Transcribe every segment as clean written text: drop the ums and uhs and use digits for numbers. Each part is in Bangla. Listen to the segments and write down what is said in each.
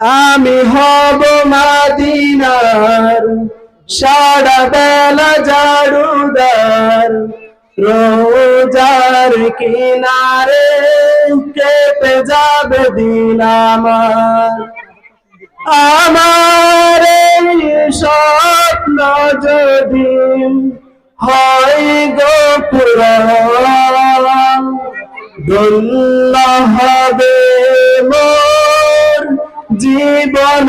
আমি হব মাদিনার সারা বেলা জারুদার, রোজার কিনারে কেটে যাবে দিন আমার। আমার এই স্বপ্ন যদি হয় গো পুরাণ, ধন্য হবে মোর জীবন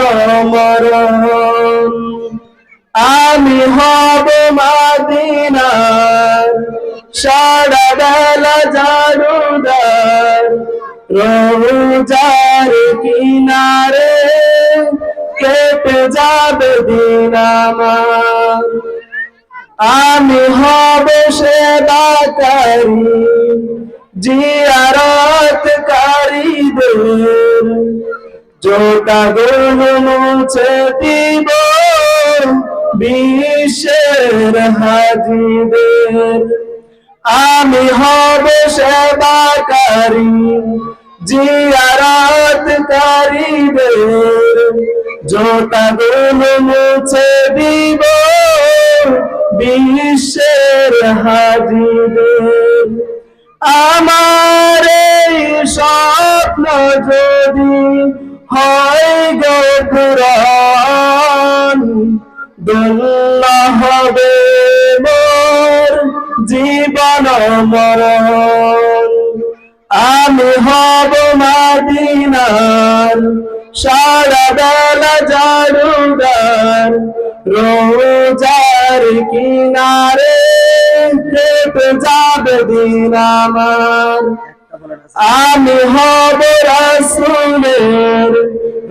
মরণ। আমি হব মাদিনার সারা বেলা জারুদার, রোজার কিনারে কেটে যাবে দিন আমার। আমি হব সেবাকারী জিয়ারতকারীদের, জোটা গুলো মুছে দিব বিশ্বের হাজিদের। আমি হব সেবাকারী জিয়ারতকারীদের, জোটা গুলো মুছে দিব বিশ্বের হাজিদের। আমার এই স্বপ্ন যদি হয় গো পুরাণ, ধন্য হবে মোর জীবন মরণ। আমি হব মাদিনার সারা বেলা জারুদার, রোজার কিনারে কেটে যাবে দিন আমার। আমি হব রাসূলের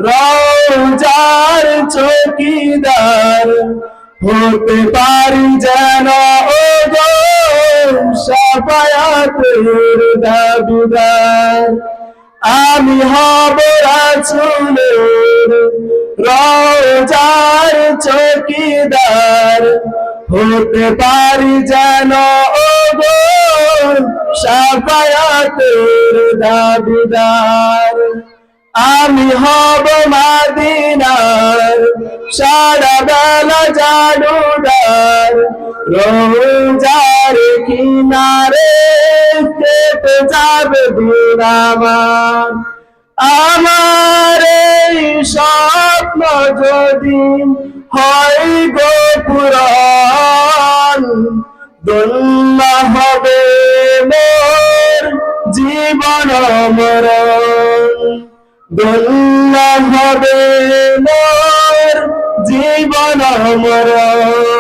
রওজার চৌকিদার, হতে পারি যেন ওগো শাফায়াতের দাবিদার। আমি হব রাসূলের রওজার চৌকিদার, হতে পারি যেন ওগো শাফায়াতের দাবিদার। আমি হব মাদিনার সারা বেলা জারুদার, রোজার কিনারে কেটে যাবে দিন আমার। আমার এই স্বপ্ন যদি হয় গো পুরাণ, ধন্য হবে মোর জীবন মরণ। ধন্য হবে মোর জীবন মরণ।